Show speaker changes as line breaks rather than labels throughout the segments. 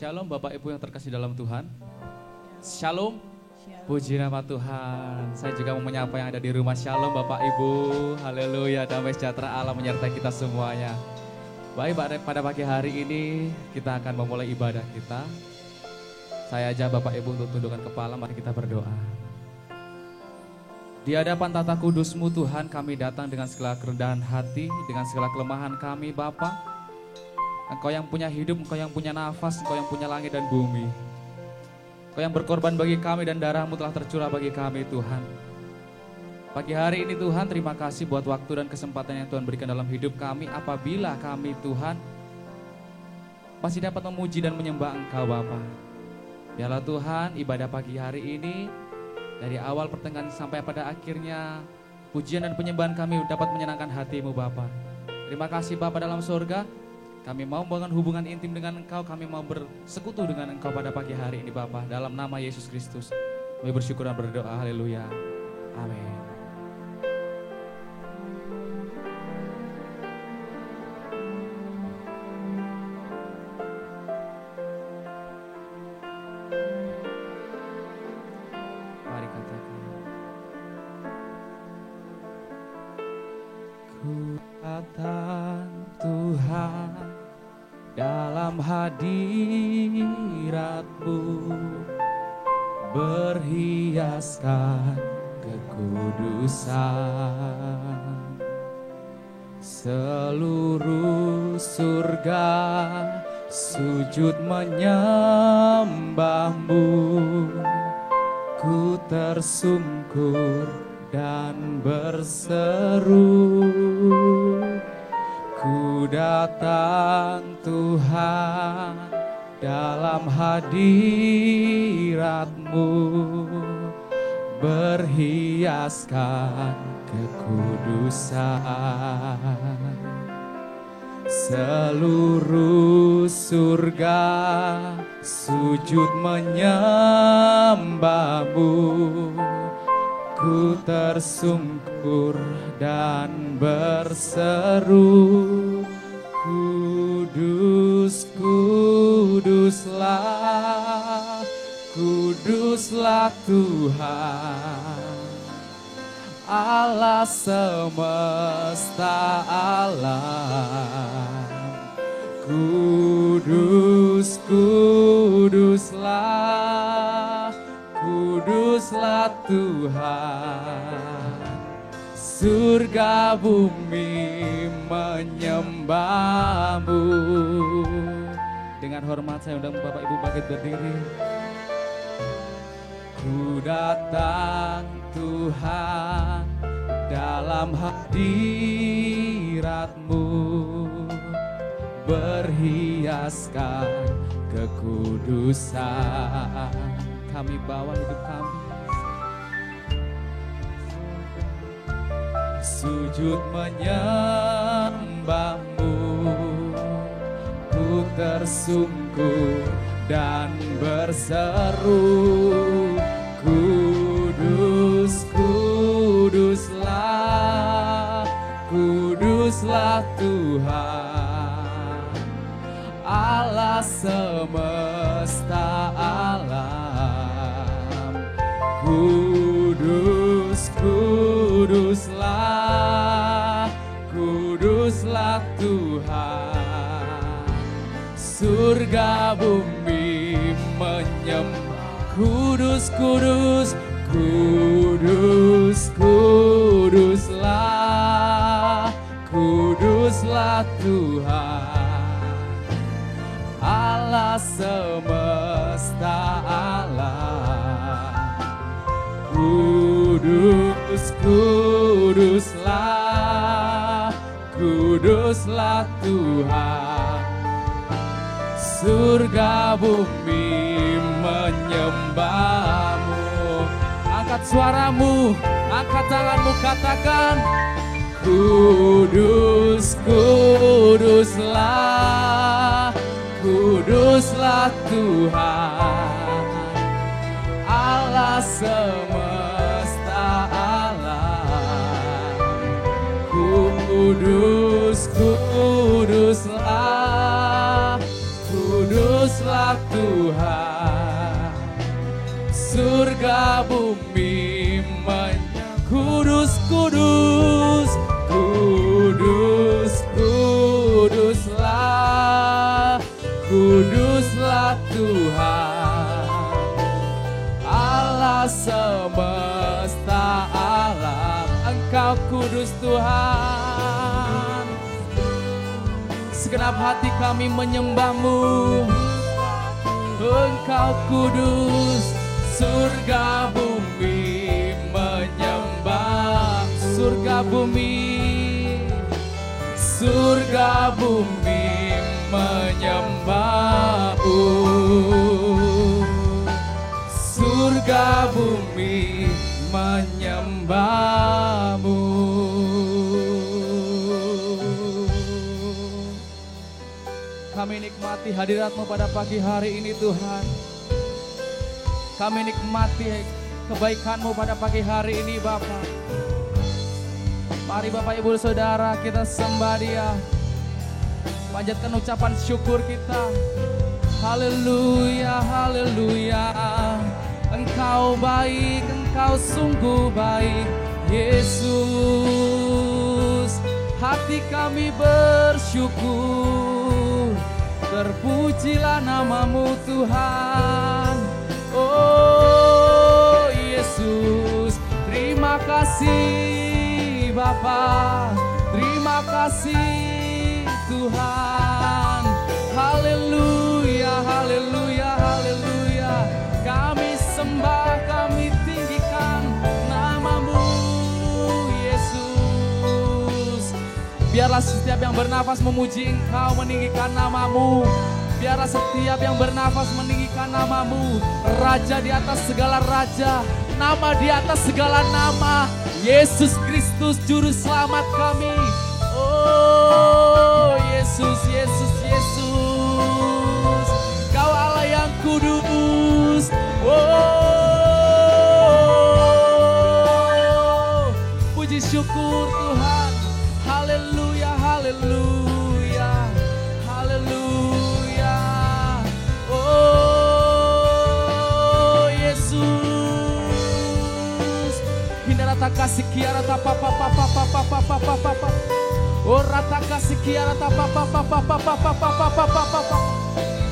Shalom Bapak Ibu yang terkasih dalam Tuhan. Shalom. Puji nama Tuhan. Saya juga mau menyapa yang ada di rumah. Shalom Bapak Ibu. Haleluya. Damai sejahtera Allah menyertai kita semuanya. Baik, pada pagi hari ini kita akan memulai ibadah kita. Saya ajak Bapak Ibu untuk tundukkan kepala. Mari kita berdoa. Di hadapan tata kudus-Mu Tuhan, kami datang dengan segala kerendahan hati, dengan segala kelemahan kami Bapa. Engkau yang punya hidup, Engkau yang punya nafas, Engkau yang punya langit dan bumi. Engkau yang berkorban bagi kami dan darah-Mu telah tercurah bagi kami Tuhan. Pagi hari ini Tuhan, terima kasih buat waktu dan kesempatan yang Tuhan berikan dalam hidup kami. Apabila kami Tuhan masih dapat memuji dan menyembah Engkau Bapa. Biarlah Tuhan ibadah pagi hari ini dari awal pertengahan sampai pada akhirnya pujian dan penyembahan kami dapat menyenangkan hati-Mu Bapa. Terima kasih Bapa dalam surga. Kami mau membangun hubungan intim dengan Engkau, kami mau bersekutu dengan Engkau pada pagi hari ini Bapa. Dalam nama Yesus Kristus, kami bersyukur dan berdoa, haleluya, amin. Mari katakan. Ku datang Tuhan dalam hadirat-Mu, berhiaskan kekudusan. Seluruh surga sujud menyembah-Mu, ku tersungkur dan berseru. Ku datang Tuhan dalam hadirat-Mu, berhiaskan kekudusan. Seluruh surga sujud menyembah-Mu, ku tersungkur dan berseru. Kudus, kuduslah, kuduslah Tuhan, Allah semesta alam. Kudus, kuduslah, kuduslah Tuhan, surga bumi menyembah-Mu. Dengan hormat saya undang Bapak Ibu bangkit berdiri. Ku datang Tuhan dalam hadirat-Mu, berhiaskan kekudusan. Kami bawa hidup kami, sujud menyembah-Mu, ku tersungkur dan berseru. Kudus, kuduslah, kuduslah Tuhan, Allah semesta alam. Kudus, kuduslah, kuduslah Tuhan, surga bumi menyembah. Kudus, kudus, kudus, kuduslah, kuduslah Tuhan, Allah semesta alam. Kudus, kuduslah, kuduslah Tuhan, surga bumi menyembah-Mu. Angkat suaramu, angkat tanganmu, katakan kudus, kuduslah, kuduslah Tuhan, Allah semesta alam. Kudus, kuduslah, kuduslah kuduslah Tuhan, surga bumi kudus, kudus, kudus, kuduslah, kuduslah Tuhan, Allah semesta alam, Engkau kudus Tuhan. Segenap hati kami menyembah-Mu, Engkau kudus, surga bumi menyembah, surga bumi, surga bumi menyembah-Mu, surga bumi menyembah-Mu. Kami nikmati hadirat-Mu pada pagi hari ini Tuhan. Kami nikmati kebaikan-Mu pada pagi hari ini Bapa. Mari Bapak Ibu Saudara kita sembah Dia. Panjatkan ucapan syukur kita. Haleluya, haleluya. Engkau baik, Engkau sungguh baik Yesus. Hati kami bersyukur, terpujilah nama-Mu Tuhan. Oh Yesus, terima kasih Bapa, terima kasih Tuhan. Haleluya, haleluya, haleluya. Kami sembah, kami tinggikan nama-Mu Yesus. Biarlah setiap yang bernafas memuji Engkau, meninggikan nama-Mu. Biarlah setiap yang bernafas meninggikan nama-Mu, Raja di atas segala raja, nama di atas segala nama, Yesus Kristus Juru Selamat kami. Oh Yesus, Yesus, Yesus, Kau Allah yang kudus. Oh, puji syukur Tuhan. Haleluya, haleluya, haleluya. Oh Yesus, hindarata kasih kiara tapa papa papa papa papa papa. Oh rata kasih kiara tapa papa papa papa papa papa papa.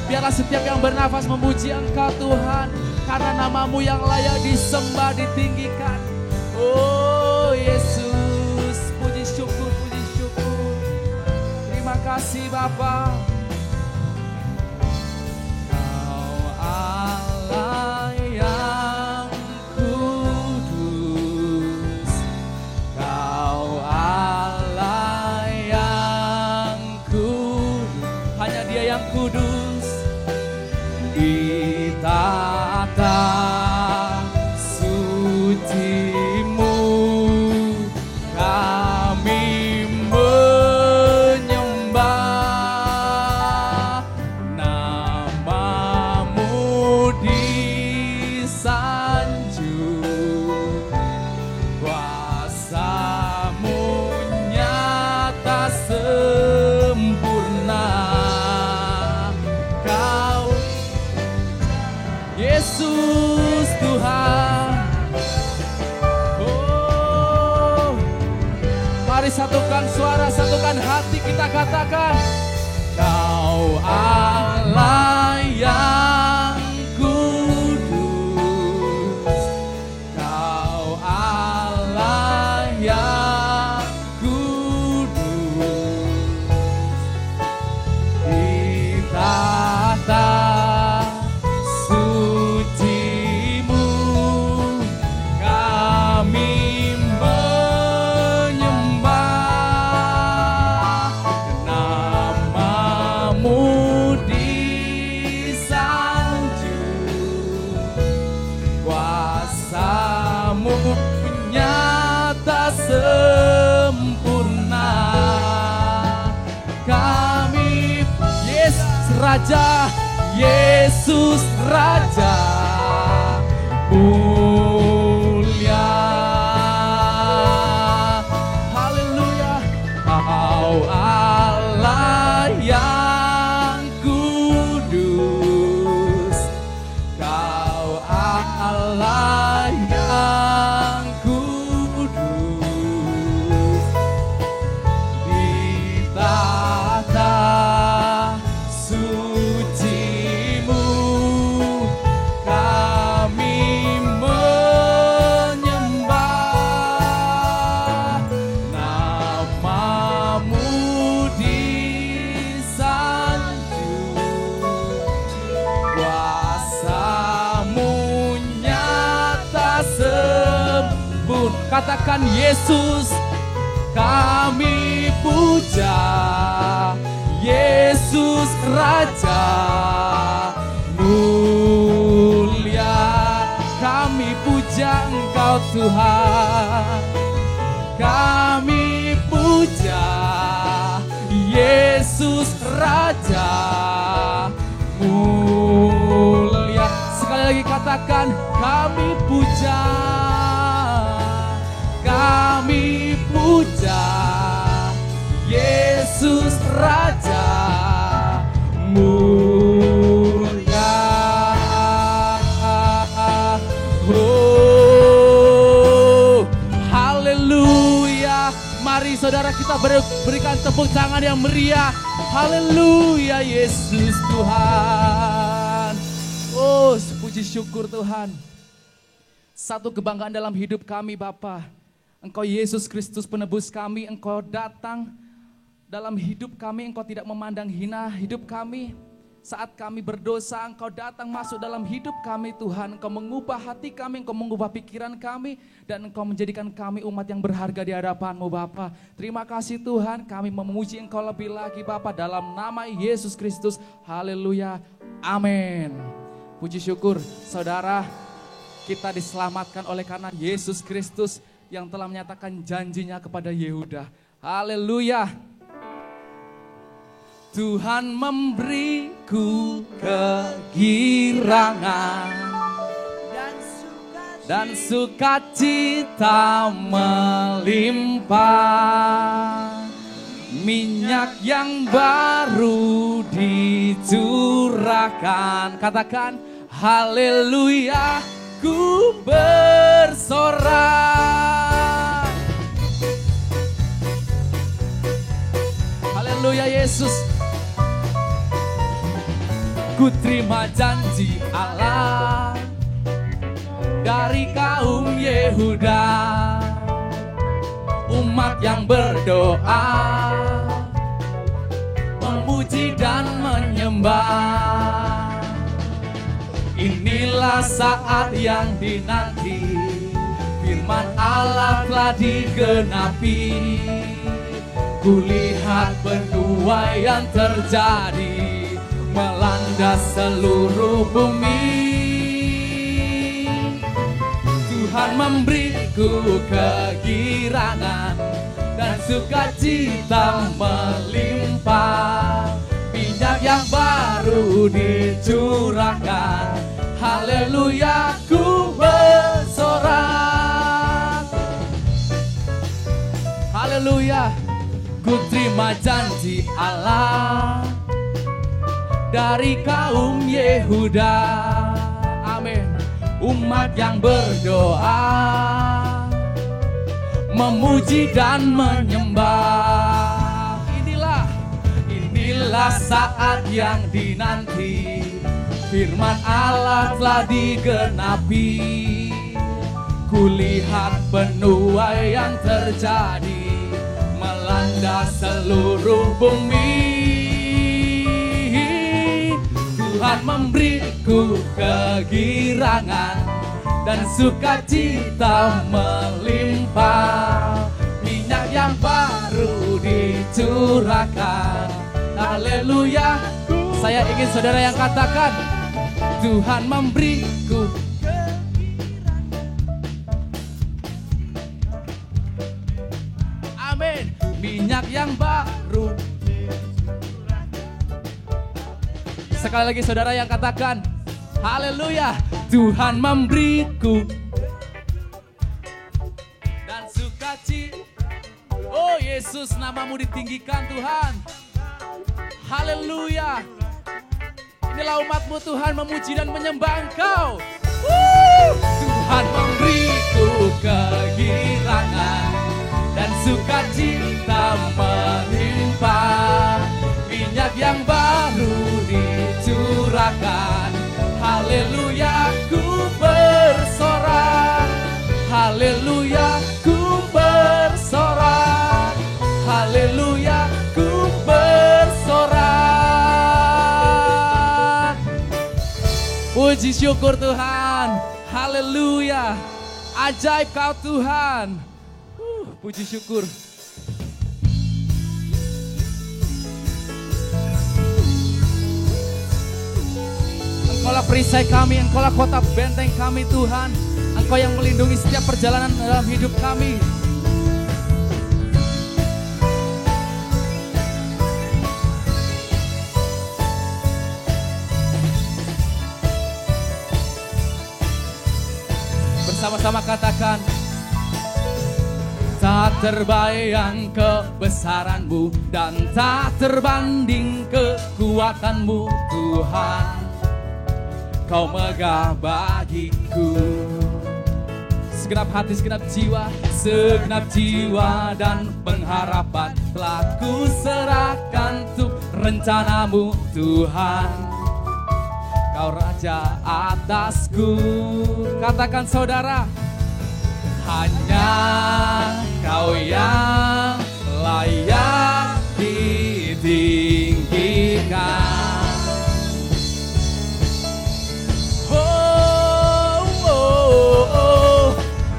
Biarlah setiap yang bernafas memuji Engkau Tuhan, karena nama-Mu yang layak disembah, ditinggikan. Oh Yesus, puji syukur, puji syukur. Terima kasih Bapa. Kau Allah yang kudus, Kau Allah yang kudus, hanya Dia yang kudus. Di tata suci-Mu kami menyembah, nama-Mu disanjung, kuasa-Mu nyata sempurna. Kau Yesus Tuhan. Oh, mari satukan suara, satukan hati, kita katakan, Kau Allah yang kudus, Kau Allah yang kudus, di tahta sempurna. Kami Raja, Yesus Raja mulia. Haleluya. Kau Allah yang kudus, Katakan Yesus kami puja, Yesus Raja mulia, kami puja Engkau Tuhan, kami puja Yesus Raja mulia. Sekali lagi katakan kami puja, kami puja Yesus Raja mulia. Oh, haleluya. Mari saudara kita berikan tepuk tangan yang meriah. Haleluya, Yesus Tuhan. Oh, puji syukur Tuhan. Satu kebanggaan dalam hidup kami Bapa. Engkau Yesus Kristus penebus kami, Engkau datang dalam hidup kami, Engkau tidak memandang hina hidup kami. Saat kami berdosa, Engkau datang masuk dalam hidup kami Tuhan. Engkau mengubah hati kami, Engkau mengubah pikiran kami, dan Engkau menjadikan kami umat yang berharga di hadapan-Mu Bapa. Terima kasih Tuhan, kami memuji Engkau lebih lagi Bapa dalam nama Yesus Kristus. Haleluya, amin. Puji syukur saudara, kita diselamatkan oleh karena Yesus Kristus yang telah menyatakan janjinya kepada Yehuda. Haleluya. Tuhan memberiku kegirangan dan sukacita melimpah, minyak yang baru dicurahkan. Katakan haleluya, ku bersorak. Haleluya Yesus. Ku terima janji Allah dari kaum Yehuda, umat yang berdoa, memuji dan menyembah. Inilah saat yang dinanti, firman Allah telah digenapi. Kulihat penuai yang terjadi melanda seluruh bumi. Tuhan memberiku kegirangan dan sukacita melimpah, minyak yang baru dicurahkan. Haleluya, ku bersorak. Haleluya, ku terima janji Allah dari kaum Yehuda. Amin. Umat yang berdoa, memuji dan menyembah. Inilah saat yang dinanti, firman Allah telah digenapi. Kulihat penuai yang terjadi melanda seluruh bumi. Tuhan memberiku kegirangan dan sukacita melimpah, minyak yang baru dicurahkan. Haleluya. Saya ingin saudara yang katakan, Tuhan memberiku amin, minyak yang baru. Sekali lagi saudara yang katakan, haleluya. Tuhan memberiku dan sukacita. Oh Yesus, namamu ditinggikan Tuhan. Haleluya. Inilah umatmu Tuhan, memuji dan menyembah Engkau. Tuhan memberiku kegirangan dan sukacita melimpah, minyak yang baru dicurahkan. Haleluya, ku bersorak. Haleluya, ku bersorak. Haleluya, ku bersorak. Puji syukur Tuhan. Haleluya. Ajaib Kau Tuhan. Puji syukur. Engkaulah perisai kami, Engkaulah kota benteng kami Tuhan. Engkau yang melindungi setiap perjalanan dalam hidup kami. Bersama-sama katakan, tak terbayang kebesaran-Mu dan tak terbanding kekuatan-Mu Tuhan. Kau megah bagiku. Segenap hati, segenap jiwa dan pengharapan telah ku serahkan untuk rencana-Mu Tuhan. Kau Raja atasku. Katakan saudara, hanya Kau yang layak ditinggikan.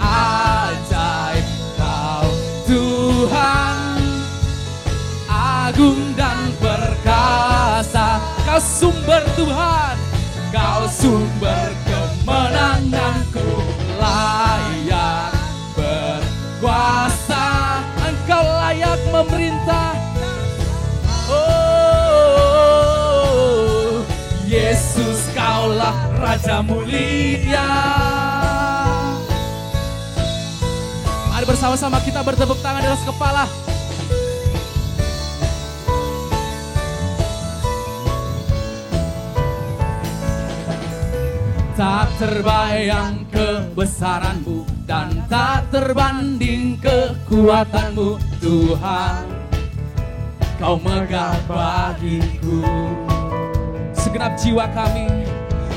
Ajaib Kau Tuhan, agung dan perkasa. Kau sumber Tuhan, Kau sumber kemenanganku, layak berkuasa, Engkau layak memerintah. Oh, Yesus Kaulah Raja mulia. Mari bersama-sama kita bertepuk tangan di atas kepala. Tak terbayang kebesaran-Mu dan tak terbanding kekuatan-Mu Tuhan. Kau megah bagiku. Segenap jiwa kami,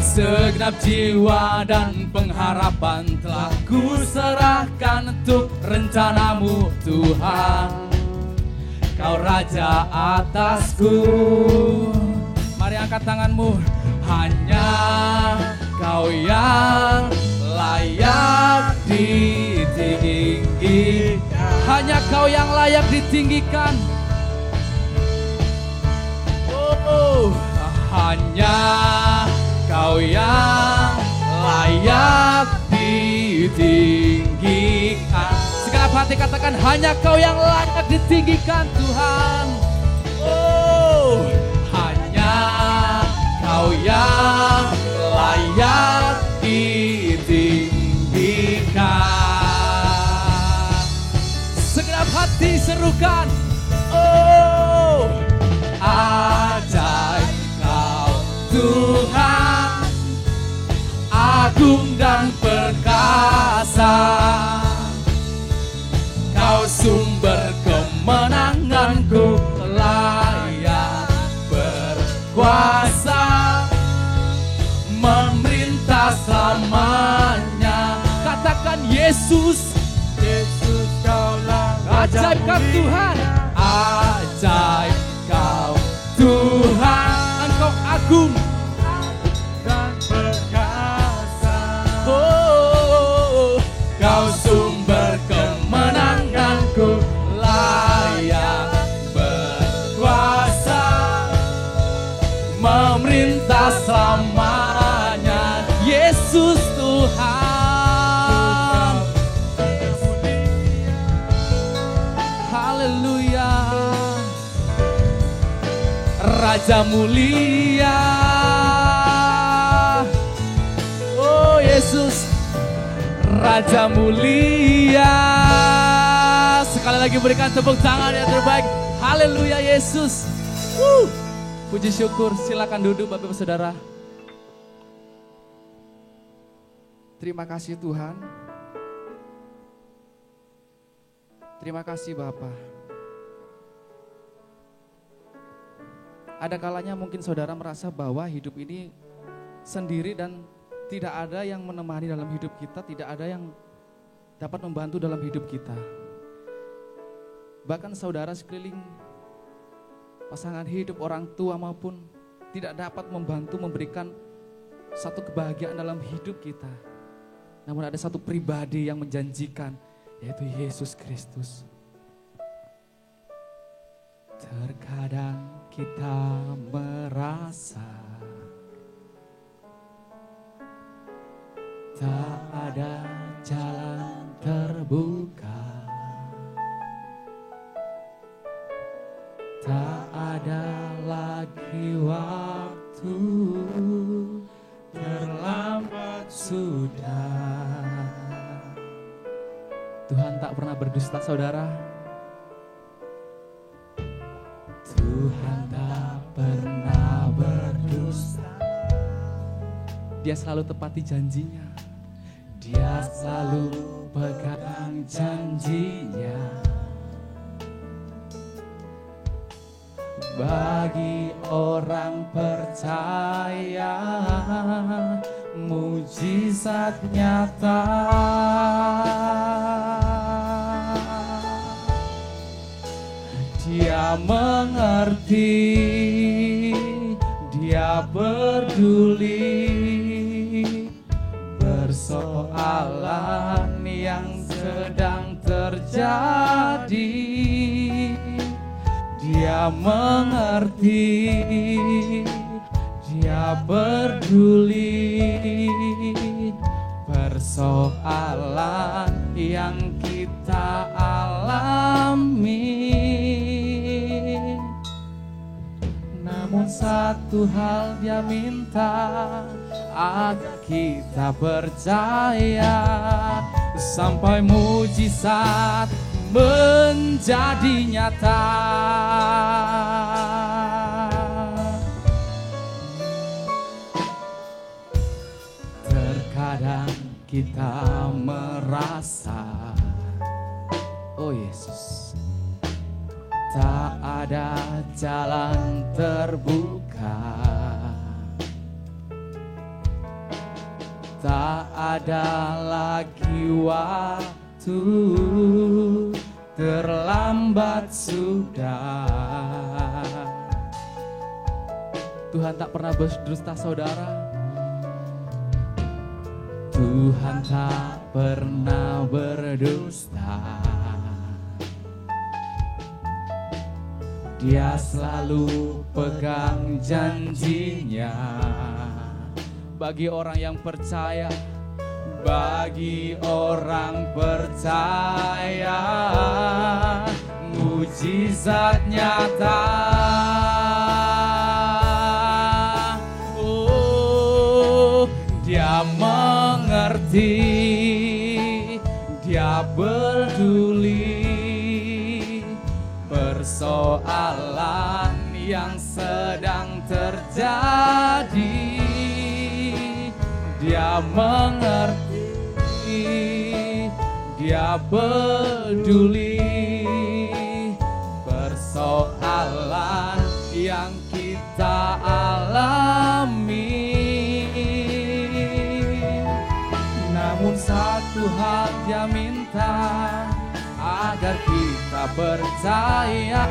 segenap jiwa dan pengharapan telah ku serahkan untuk rencana-Mu Tuhan. Kau Raja atasku. Mari angkat tanganmu. Hanya Kau yang layak ditinggikan. Hanya Kau yang layak ditinggikan. Oh, hanya Kau yang layak ditinggikan. Segenap hati katakan, hanya Kau yang layak ditinggikan Tuhan. Oh, hanya Kau yang layak ditinggikan. Segenap hati serukan, oh, ajaib Kau Tuhan, agung dan perkasa. Kau sumber kemenanganku, layak berkuasa, memerintah selamanya. Katakan Yesus, Yesus Kaulah ajaib Kau Tuhan, ajaib Kau Tuhan, Engkau agung dan perkasa. Oh, Kau sumber kemenanganku, layak berkuasa, memerintah selamanya. Yesus Tuhan. Haleluya. Raja mulia. Oh Yesus, Raja mulia. Sekali lagi berikan tepuk tangan yang terbaik. Haleluya Yesus. Puji syukur, silakan duduk Bapak Ibu Saudara. Terima kasih Tuhan. Terima kasih Bapa. Ada kalanya mungkin saudara merasa bahwa hidup ini sendiri dan tidak ada yang menemani dalam hidup kita, tidak ada yang dapat membantu dalam hidup kita. Bahkan saudara sekeliling, pasangan hidup, orang tua maupun tidak dapat membantu memberikan satu kebahagiaan dalam hidup kita. Namun ada satu pribadi yang menjanjikan, yaitu Yesus Kristus. Terkadang kita merasa tak ada jalan terbuka, tak ada lagi waktu, terlambat sudah. Tuhan tak pernah berdusta, saudara. Tuhan tak pernah berdusta. Dia selalu tepati janjinya. Dia selalu pegang janjinya. Bagi orang percaya, mujizat nyata. Dia mengerti, dia peduli persoalan yang sedang terjadi. Dia mengerti, dia peduli persoalan yang kita alami. Namun satu hal dia minta, agar kita percaya sampai mujizat menjadi nyata. Terkadang kita merasa, oh Yesus, tak ada jalan terbuka, tak ada lagi waktu, terlambat sudah. Tuhan tak pernah berdusta, saudara. Tuhan tak pernah berdusta. Dia selalu pegang janjinya. Bagi orang yang percaya, bagi orang percaya, mujizat nyata. Oh, dia mengerti, dia peduli persoalan yang sedang terjadi. Dia mengerti, dia peduli persoalan yang kita alami. Namun satu hal dia minta, agar kita percaya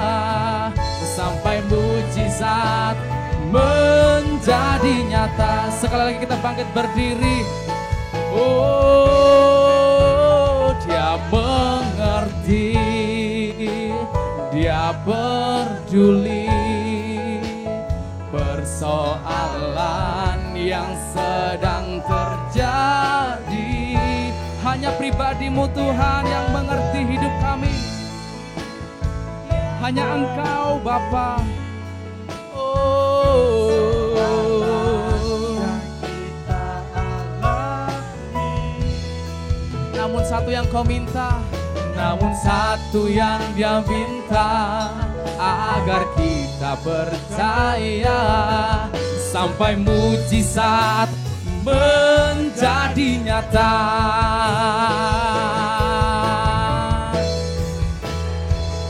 sampai mujizat menjadi nyata. Sekali lagi kita bangkit berdiri. Oh, dia mengerti, dia peduli persoalan yang sedang terjadi. Hanya pribadimu Tuhan yang mengerti hidup kami. Hanya Engkau Bapa. Namun satu yang kau minta, namun satu yang dia minta, agar kita percaya sampai mujizat menjadi nyata.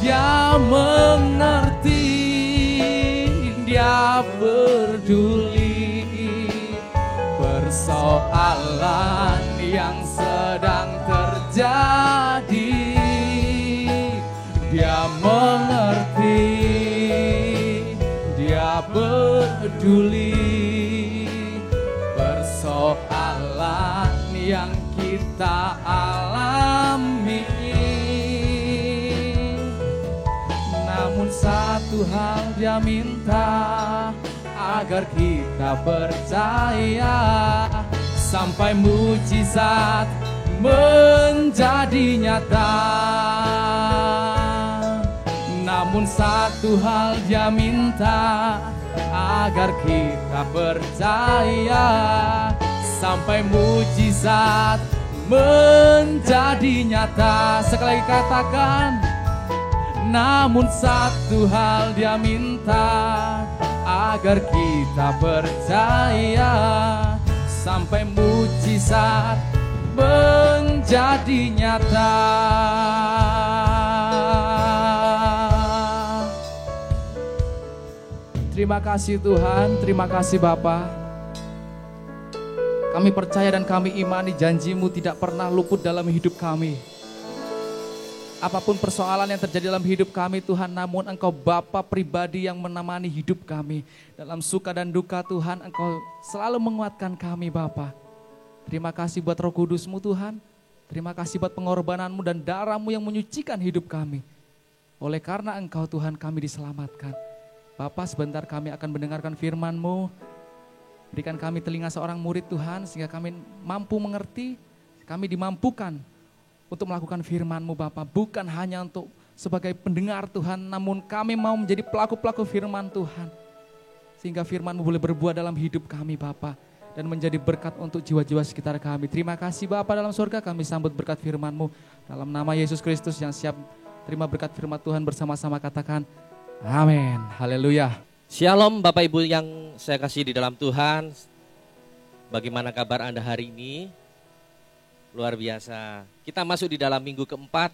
Dia mengerti, dia peduli persoalan yang sedang terjadi. Dia mengerti, dia peduli persoalan yang kita kita alami. Namun satu hal Dia minta, agar kita percaya sampai mujizat menjadi nyata. Namun satu hal Dia minta, agar kita percaya sampai mujizat menjadi nyata. Sekali lagi katakan, namun satu hal Dia minta, agar kita percaya sampai mujizat menjadi nyata. Terima kasih Tuhan, terima kasih Bapa. Kami percaya dan kami imani janji-Mu tidak pernah luput dalam hidup kami. Apapun persoalan yang terjadi dalam hidup kami Tuhan, namun Engkau Bapa pribadi yang menemani hidup kami. Dalam suka dan duka Tuhan, Engkau selalu menguatkan kami Bapa. Terima kasih buat Roh Kudus-Mu Tuhan. Terima kasih buat pengorbanan-Mu dan darah-Mu yang menyucikan hidup kami. Oleh karena Engkau Tuhan kami diselamatkan. Bapa, sebentar kami akan mendengarkan firman-Mu. Berikan kami telinga seorang murid Tuhan, sehingga kami mampu mengerti, kami dimampukan untuk melakukan firman-Mu Bapa. Bukan hanya untuk sebagai pendengar Tuhan, namun kami mau menjadi pelaku-pelaku firman Tuhan. Sehingga firman-Mu boleh berbuah dalam hidup kami Bapa, dan menjadi berkat untuk jiwa-jiwa sekitar kami. Terima kasih Bapa dalam surga, kami sambut berkat firman-Mu. Dalam nama Yesus Kristus yang siap terima berkat firman Tuhan, bersama-sama katakan, amin. Haleluya.
Shalom Bapak Ibu yang saya kasih di dalam Tuhan. Bagaimana kabar Anda hari ini? Luar biasa. Kita masuk di dalam minggu keempat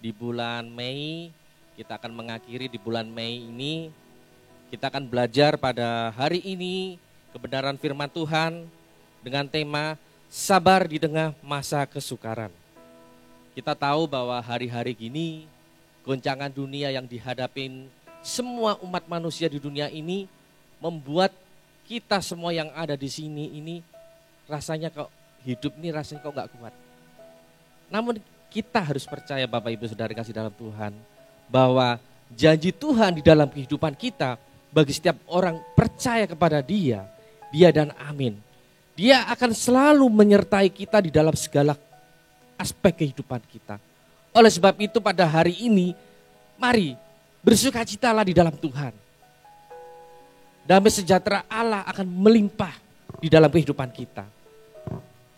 di bulan Mei. Kita akan mengakhiri di bulan Mei ini. Kita akan belajar pada hari ini kebenaran firman Tuhan dengan tema sabar di tengah masa kesukaran. Kita tahu bahwa hari-hari gini goncangan dunia yang dihadapin semua umat manusia di dunia ini membuat kita semua yang ada di sini ini rasanya kok hidup ini rasanya kok gak kuat. Namun kita harus percaya Bapak Ibu Saudara kasih dalam Tuhan bahwa janji Tuhan di dalam kehidupan kita bagi setiap orang percaya kepada Dia dan amin. Dia akan selalu menyertai kita di dalam segala aspek kehidupan kita. Oleh sebab itu pada hari ini mari bersukacitalah di dalam Tuhan. Damai sejahtera Allah akan melimpah di dalam kehidupan kita.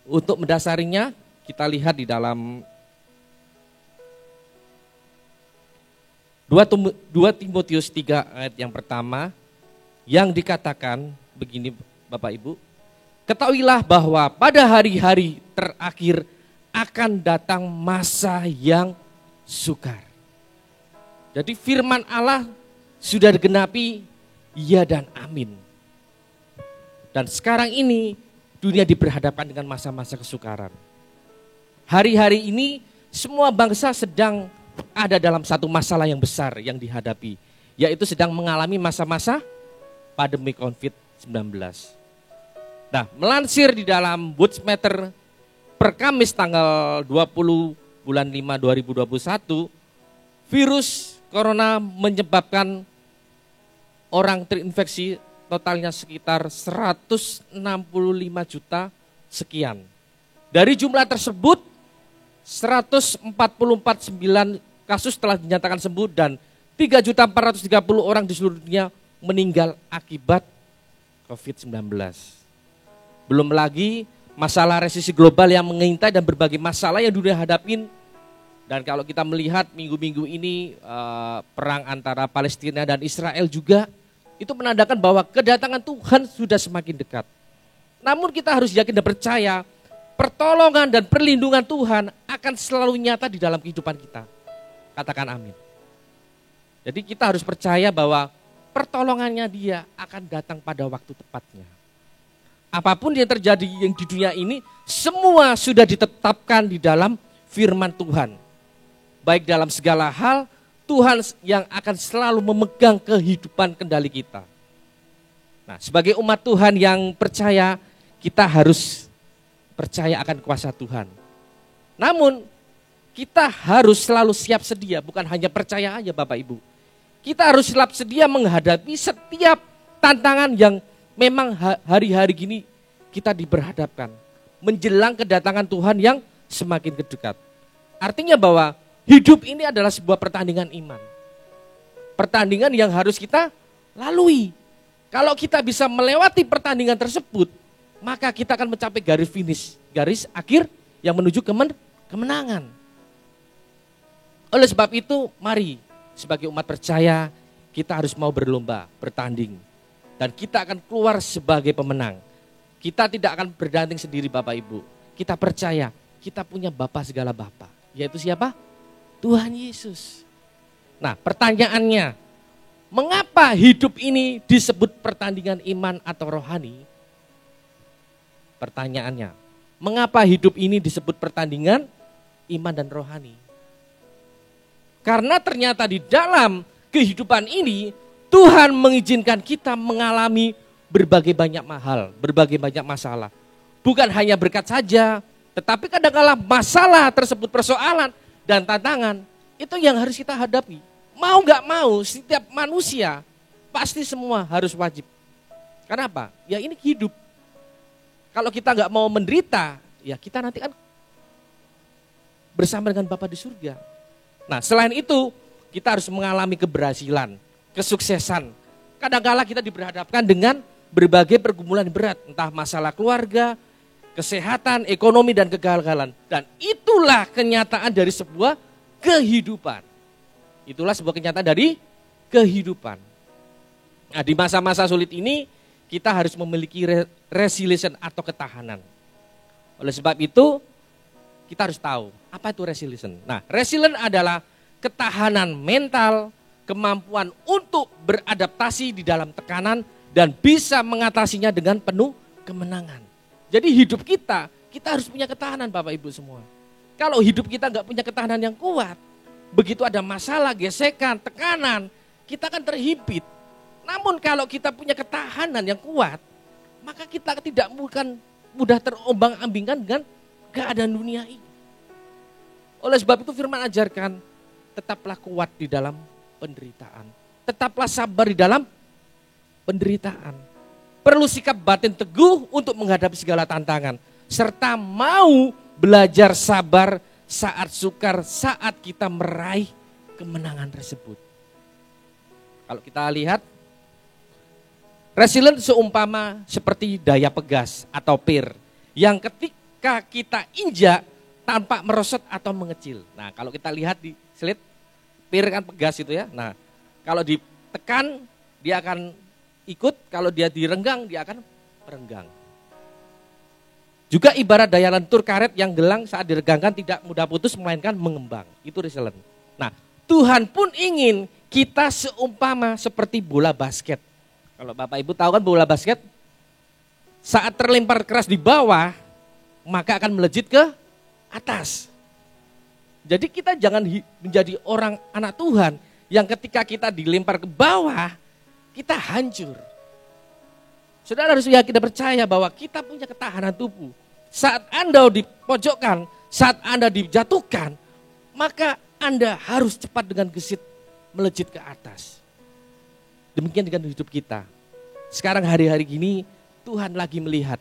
Untuk mendasarinya kita lihat di dalam 2 Timotius 3 ayat yang pertama yang dikatakan begini Bapak Ibu. Ketahuilah bahwa pada hari-hari terakhir akan datang masa yang sukar. Jadi firman Allah sudah digenapi, ya dan amin. Dan sekarang ini dunia diperhadapkan dengan masa-masa kesukaran. Hari-hari ini semua bangsa sedang ada dalam satu masalah yang besar yang dihadapi. Yaitu sedang mengalami masa-masa pandemi COVID-19. Nah, melansir di dalam Woodsmeter per Kamis tanggal 20 bulan 5 2021, virus Corona menyebabkan orang terinfeksi totalnya sekitar 165 juta sekian. Dari jumlah tersebut 144,9 kasus telah dinyatakan sembuh dan 3.430 orang di seluruh dunia meninggal akibat COVID-19. Belum lagi masalah resesi global yang mengintai dan berbagai masalah yang dunia hadapin. Dan kalau kita melihat minggu-minggu ini perang antara Palestina dan Israel juga itu menandakan bahwa kedatangan Tuhan sudah semakin dekat. Namun kita harus yakin dan percaya pertolongan dan perlindungan Tuhan akan selalu nyata di dalam kehidupan kita. Katakan amin. Jadi kita harus percaya bahwa pertolongannya Dia akan datang pada waktu tepatnya. Apapun yang terjadi yang di dunia ini semua sudah ditetapkan di dalam firman Tuhan. Baik dalam segala hal, Tuhan yang akan selalu memegang kehidupan kendali kita. Nah, sebagai umat Tuhan yang percaya, kita harus percaya akan kuasa Tuhan. Namun kita harus selalu siap sedia, bukan hanya percaya aja Bapak Ibu. Kita harus siap sedia menghadapi setiap tantangan yang memang hari-hari gini kita diberhadapkan. Menjelang kedatangan Tuhan yang semakin dekat. Artinya bahwa hidup ini adalah sebuah pertandingan iman. Pertandingan yang harus kita lalui. Kalau kita bisa melewati pertandingan tersebut, maka kita akan mencapai garis finish, garis akhir yang menuju kemenangan. Oleh sebab itu, mari sebagai umat percaya kita harus mau berlomba, bertanding. Dan kita akan keluar sebagai pemenang. Kita tidak akan berdanting sendiri Bapak Ibu. Kita percaya kita punya Bapa segala Bapa. Yaitu siapa? Tuhan Yesus. Nah pertanyaannya, mengapa hidup ini disebut pertandingan iman atau rohani? Pertanyaannya, mengapa hidup ini disebut pertandingan iman dan rohani? Karena ternyata di dalam kehidupan ini Tuhan mengizinkan kita mengalami berbagai banyak hal, berbagai banyak masalah. Bukan hanya berkat saja, tetapi kadang-kala masalah tersebut, persoalan dan tantangan itu yang harus kita hadapi. Mau gak mau, setiap manusia pasti semua harus wajib. Kenapa? Ya ini hidup. Kalau kita gak mau menderita, ya kita nanti kan bersama dengan Bapa di surga. Nah selain itu, kita harus mengalami keberhasilan, kesuksesan. Kadang-kala kita diberhadapkan dengan berbagai pergumulan berat, entah masalah keluarga, kesehatan, ekonomi, dan kegagalan. Dan itulah kenyataan dari sebuah kehidupan. Itulah sebuah kenyataan dari kehidupan. Nah, di masa-masa sulit ini kita harus memiliki resilience atau ketahanan. Oleh sebab itu kita harus tahu apa itu resilience. Nah, resilience adalah ketahanan mental, kemampuan untuk beradaptasi di dalam tekanan dan bisa mengatasinya dengan penuh kemenangan. Jadi hidup kita harus punya ketahanan Bapak Ibu semua. Kalau hidup kita nggak punya ketahanan yang kuat, begitu ada masalah, gesekan, tekanan, kita akan terhimpit. Namun kalau kita punya ketahanan yang kuat, maka kita tidak mudah terombang-ambingkan dengan keadaan dunia ini. Oleh sebab itu firman ajarkan, tetaplah kuat di dalam penderitaan. Tetaplah sabar di dalam penderitaan. Perlu sikap batin teguh untuk menghadapi segala tantangan. Serta mau belajar sabar saat sukar, saat kita meraih kemenangan tersebut. Kalau kita lihat, resilient seumpama seperti daya pegas atau pir. Yang ketika kita injak tanpa merosot atau mengecil. Nah kalau kita lihat di slide, pir kan pegas itu ya. Nah kalau ditekan dia akan ikut, kalau dia direnggang dia akan merenggang. Juga ibarat daya lentur karet yang gelang saat diregangkan tidak mudah putus melainkan mengembang. Itu resilient. Nah Tuhan pun ingin kita seumpama seperti bola basket. Kalau Bapak Ibu tahu kan bola basket, saat terlempar keras di bawah, maka akan melejit ke atas. Jadi kita jangan menjadi orang anak Tuhan yang ketika kita dilempar ke bawah, kita hancur. Saudara harus yakin dan percaya bahwa kita punya ketahanan tubuh. Saat Anda dipojokkan, saat Anda dijatuhkan, maka Anda harus cepat dengan gesit melejit ke atas. Demikian dengan hidup kita. Sekarang hari-hari gini Tuhan lagi melihat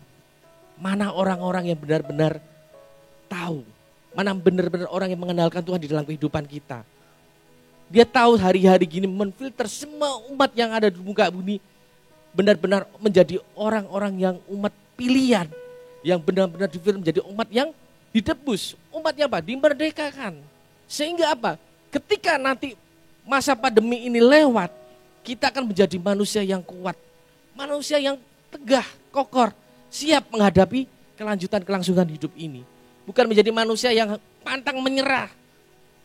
mana orang-orang yang benar-benar tahu, mana benar-benar orang yang mengenalkan Tuhan di dalam kehidupan kita. Dia tahu hari-hari gini menfilter semua umat yang ada di muka bumi benar-benar menjadi orang-orang yang umat pilihan, yang benar-benar difilter menjadi umat yang ditebus, umat yang apa? Dimerdekakan. Sehingga apa? Ketika nanti masa pandemi ini lewat, kita akan menjadi manusia yang kuat, manusia yang tegah, kokoh, siap menghadapi kelanjutan kelangsungan hidup ini. Bukan menjadi manusia yang pantang menyerah.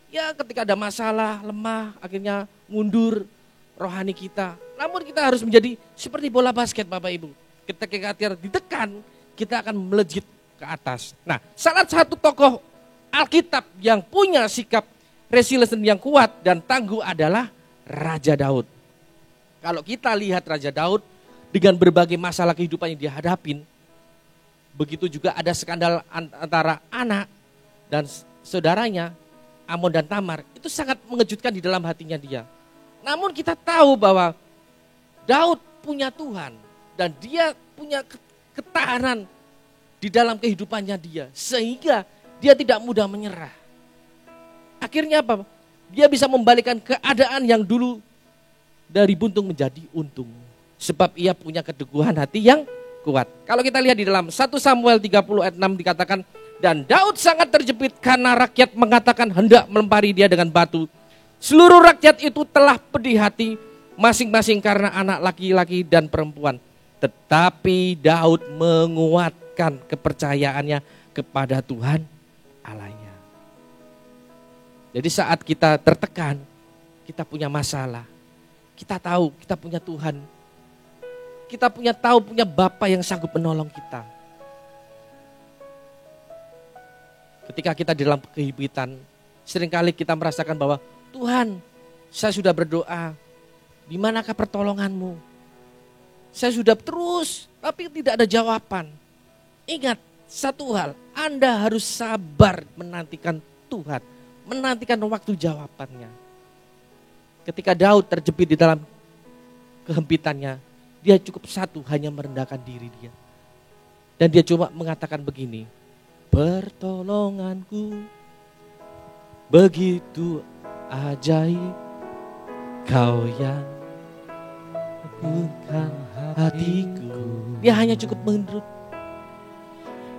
Ya ketika ada masalah, lemah, akhirnya mundur rohani kita. Namun kita harus menjadi seperti bola basket Bapak Ibu. Ketika kita ditekan, kita akan melejit ke atas. Nah salah satu tokoh Alkitab yang punya sikap resilience yang kuat dan tangguh adalah Raja Daud. Kalau kita lihat Raja Daud dengan berbagai masalah kehidupan yang dihadapin, begitu juga ada skandal antara anak, dan saudaranya, Amnon dan Tamar, itu sangat mengejutkan di dalam hatinya dia. Namun kita tahu bahwa Daud punya Tuhan dan dia punya ketahanan di dalam kehidupannya dia. Sehingga dia tidak mudah menyerah. Akhirnya apa? Dia bisa membalikan keadaan yang dulu dari buntung menjadi untung. Sebab ia punya keteguhan hati yang kuat. Kalau kita lihat di dalam 1 Samuel 30 ayat 6 dikatakan, dan Daud sangat terjepit karena rakyat mengatakan hendak melempari dia dengan batu. Seluruh rakyat itu telah pedih hati masing-masing karena anak laki-laki dan perempuan. Tetapi Daud menguatkan kepercayaannya kepada Tuhan Allahnya. Jadi saat kita tertekan, kita punya masalah, kita tahu kita punya Tuhan. Kita punya Bapa yang sanggup menolong kita. Ketika kita di dalam kehidupan, seringkali kita merasakan bahwa Tuhan, saya sudah berdoa, di manakah pertolonganmu? Saya sudah terus, tapi tidak ada jawaban. Ingat satu hal, Anda harus sabar menantikan Tuhan, menantikan waktu jawabannya. Ketika Daud terjepit di dalam kehempitannya, dia cukup satu, hanya merendahkan diri dia. Dan dia cuma mengatakan begini, pertolonganku begitu ajaib, kau yang bukan hatiku. Dia hanya cukup menurut.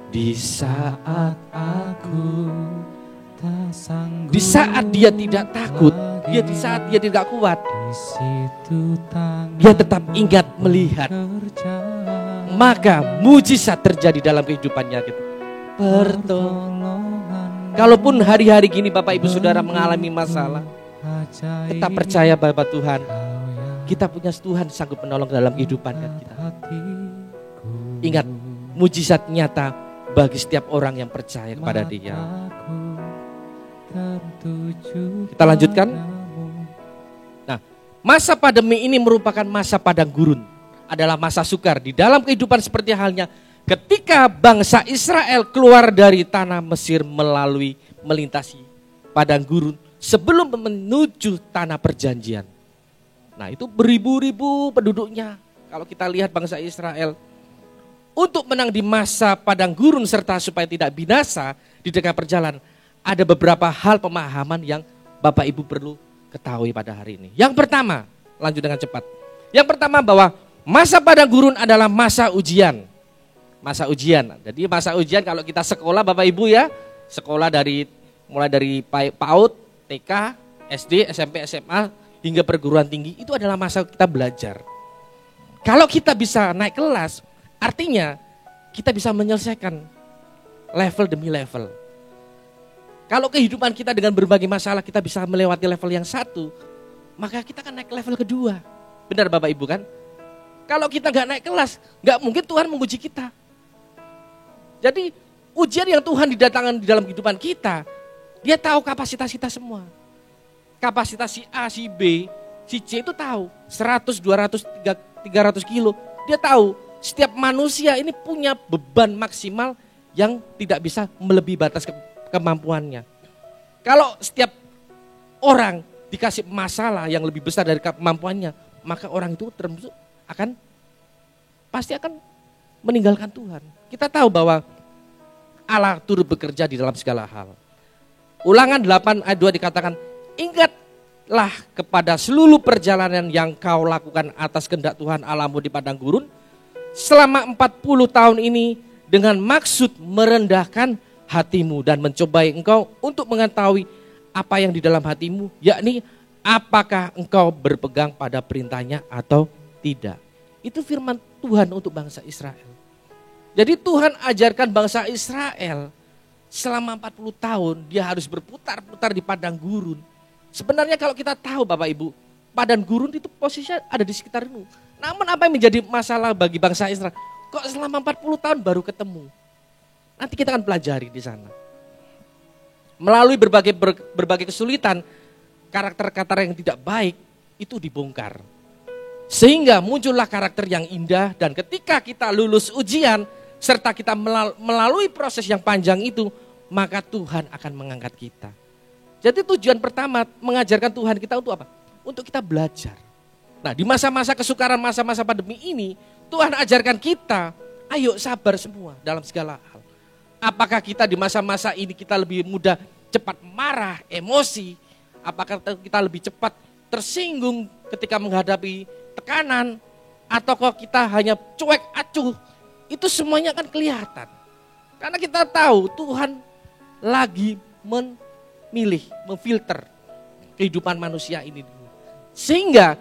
Di saat aku tak sanggup, di saat dia tidak takut, di saat dia tidak kuat, dia tetap ingat melihat. Maka mujizat terjadi dalam kehidupannya gitu. Pertolongan. Kalaupun hari-hari gini Bapak Ibu Saudara mengalami masalah, tetap percaya Bapak Tuhan, kita punya Tuhan sanggup menolong dalam kehidupan kita. Ingat, mujizat nyata bagi setiap orang yang percaya kepada Dia. Kita lanjutkan. Nah, masa pandemi ini merupakan masa padang gurun, adalah masa sukar di dalam kehidupan seperti halnya ketika bangsa Israel keluar dari tanah Mesir melintasi padang gurun sebelum menuju tanah perjanjian. Nah, itu beribu-ribu penduduknya. Kalau kita lihat bangsa Israel, untuk menang di masa padang gurun serta supaya tidak binasa di tengah perjalanan, ada beberapa hal pemahaman yang Bapak Ibu perlu ketahui pada hari ini. Yang pertama, lanjut dengan cepat. Yang pertama bahwa masa padang gurun adalah masa ujian. Masa ujian. Jadi masa ujian kalau kita sekolah Bapak Ibu ya, sekolah mulai dari PAUD, TK, SD, SMP, SMA hingga perguruan tinggi, itu adalah masa kita belajar. Kalau kita bisa naik kelas, artinya kita bisa menyelesaikan level demi level. Kalau kehidupan kita dengan berbagai masalah kita bisa melewati level yang satu, maka kita akan naik level kedua. Benar Bapak Ibu kan? Kalau kita gak naik kelas, gak mungkin Tuhan menguji kita. Jadi ujian yang Tuhan didatangkan di dalam kehidupan kita, Dia tahu kapasitas kita semua. Kapasitas si A, si B, si C itu tahu. 100, 200, 300 kilo. Dia tahu setiap manusia ini punya beban maksimal yang tidak bisa melebihi batas kemampuannya. Kalau setiap orang dikasih masalah yang lebih besar dari kemampuannya, maka orang itu termasuk pasti akan meninggalkan Tuhan. Kita tahu bahwa Allah turut bekerja di dalam segala hal. Ulangan 8 ayat 2 dikatakan, ingatlah kepada seluruh perjalanan yang kau lakukan atas kehendak Tuhan Allahmu di padang gurun selama 40 tahun ini dengan maksud merendahkan hatimu dan mencobai engkau untuk mengetahui apa yang di dalam hatimu, yakni apakah engkau berpegang pada perintahnya atau tidak. Itu firman Tuhan untuk bangsa Israel. Jadi Tuhan ajarkan bangsa Israel selama 40 tahun dia harus berputar-putar di padang gurun. Sebenarnya kalau kita tahu Bapak Ibu, padang gurun itu posisinya ada di sekitar Nuh. Namun apa yang menjadi masalah bagi bangsa Israel? Kok selama 40 tahun baru ketemu? Nanti kita akan pelajari di sana. Melalui berbagai kesulitan, karakter-karakter yang tidak baik itu dibongkar. Sehingga muncullah karakter yang indah dan ketika kita lulus ujian serta kita melalui proses yang panjang itu, maka Tuhan akan mengangkat kita. Jadi tujuan pertama mengajarkan Tuhan kita untuk apa? Untuk kita belajar. Nah, di masa-masa kesukaran, masa-masa pandemi ini, Tuhan ajarkan kita, ayo sabar semua dalam segala hal. Apakah kita di masa-masa ini kita lebih mudah cepat marah, emosi? Apakah kita lebih cepat tersinggung ketika menghadapi tekanan? Atau kalau kita hanya cuek acuh? Itu semuanya akan kelihatan. Karena kita tahu Tuhan lagi memilih, memfilter kehidupan manusia ini. Sehingga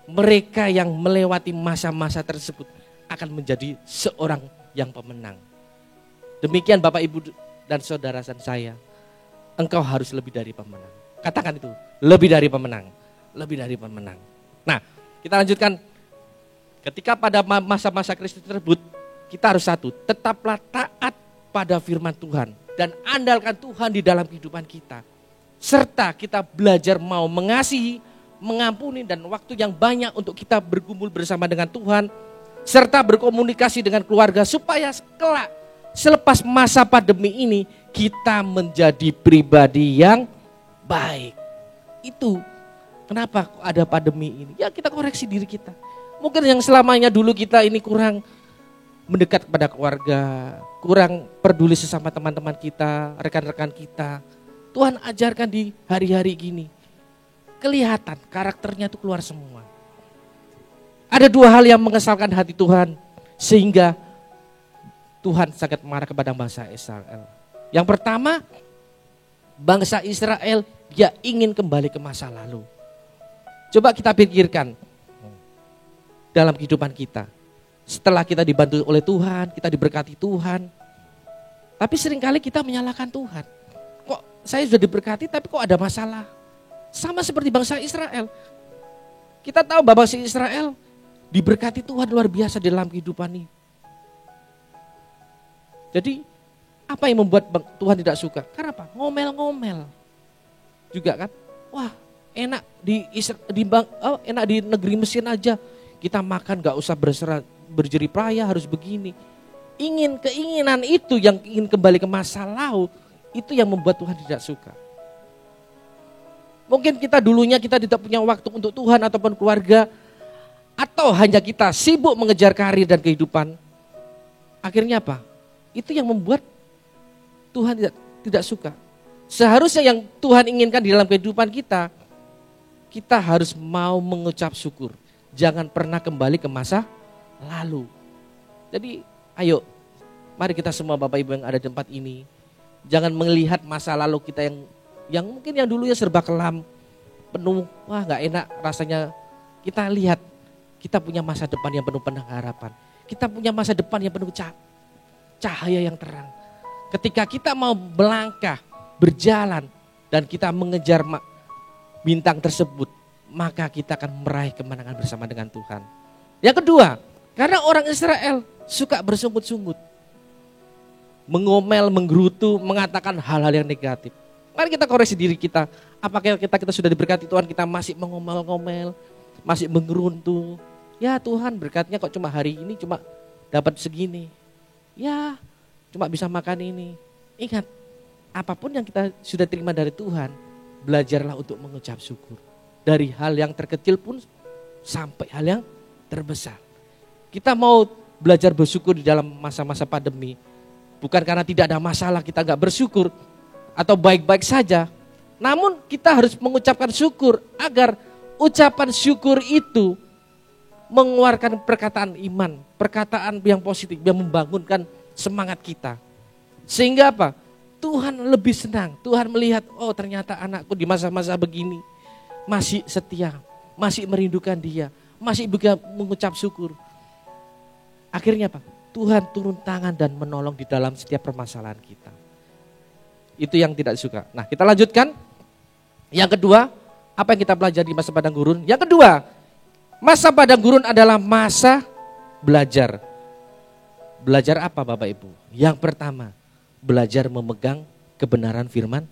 mereka yang melewati masa-masa tersebut akan menjadi seorang yang pemenang. Demikian Bapak Ibu dan saudara saya, engkau harus lebih dari pemenang. Katakan itu, lebih dari pemenang, lebih dari pemenang. Nah, kita lanjutkan. Ketika pada masa-masa Kristus tersebut, kita harus satu, tetaplah taat pada firman Tuhan dan andalkan Tuhan di dalam kehidupan kita. Serta kita belajar mau mengasihi, mengampuni dan waktu yang banyak untuk kita bergumul bersama dengan Tuhan. Serta berkomunikasi dengan keluarga supaya kelak selepas masa pandemi ini kita menjadi pribadi yang baik. Itu kenapa kok ada pandemi ini? Ya kita koreksi diri kita. Mungkin yang selamanya dulu kita ini kurang mendekat kepada keluarga, kurang peduli sesama teman-teman kita, rekan-rekan kita. Tuhan ajarkan di hari-hari gini. Kelihatan karakternya itu keluar semua. Ada dua hal yang mengesalkan hati Tuhan sehingga Tuhan sangat marah kepada bangsa Israel. Yang pertama, bangsa Israel dia ingin kembali ke masa lalu. Coba kita pikirkan dalam kehidupan kita. Setelah kita dibantu oleh Tuhan, kita diberkati Tuhan. Tapi seringkali kita menyalahkan Tuhan. Kok saya sudah diberkati tapi kok ada masalah? Sama seperti bangsa Israel. Kita tahu bahwa bangsa Israel diberkati Tuhan luar biasa dalam kehidupan ini. Jadi apa yang membuat Tuhan tidak suka? Karena apa? Ngomel-ngomel. Juga kan? Wah, enak enak di negeri Mesir aja. Kita makan gak usah berjerih payah harus begini. Keinginan itu yang ingin kembali ke masa lalu, itu yang membuat Tuhan tidak suka. Mungkin kita dulunya kita tidak punya waktu untuk Tuhan ataupun keluarga. Atau hanya kita sibuk mengejar karir dan kehidupan. Akhirnya apa? Itu yang membuat Tuhan tidak suka. Seharusnya yang Tuhan inginkan di dalam kehidupan kita, kita harus mau mengucap syukur. Jangan pernah kembali ke masa lalu. Jadi ayo, mari kita semua Bapak Ibu yang ada di tempat ini, jangan melihat masa lalu kita yang mungkin yang dulu ya serba kelam, penuh, wah gak enak rasanya. Kita lihat, kita punya masa depan yang penuh pengharapan. Kita punya masa depan yang penuh cahaya yang terang. Ketika kita mau melangkah, berjalan, dan kita mengejar bintang tersebut, maka kita akan meraih kemenangan bersama dengan Tuhan. Yang kedua, karena orang Israel suka bersungut-sungut, mengomel, menggerutu, mengatakan hal-hal yang negatif. Mari kita koreksi diri kita. Apakah kita sudah diberkati Tuhan, kita masih mengomel-ngomel, masih menggeruntu. Ya Tuhan berkatnya kok cuma hari ini cuma dapat segini. Ya cuma bisa makan ini. Ingat, apapun yang kita sudah terima dari Tuhan, belajarlah untuk mengucap syukur. Dari hal yang terkecil pun sampai hal yang terbesar. Kita mau belajar bersyukur di dalam masa-masa pandemi. Bukan karena tidak ada masalah kita gak bersyukur atau baik-baik saja. Namun kita harus mengucapkan syukur agar ucapan syukur itu mengeluarkan perkataan iman, perkataan yang positif yang membangunkan semangat kita. Sehingga apa? Tuhan lebih senang. Tuhan melihat, oh ternyata anakku di masa-masa begini masih setia, masih merindukan dia, masih bisa mengucap syukur. Akhirnya apa? Tuhan turun tangan dan menolong di dalam setiap permasalahan kita. Itu yang tidak suka. Nah kita lanjutkan. Yang kedua, apa yang kita pelajari di masa padang gurun? Yang kedua, masa padang gurun adalah masa belajar. Belajar apa Bapak Ibu? Yang pertama, belajar memegang kebenaran firman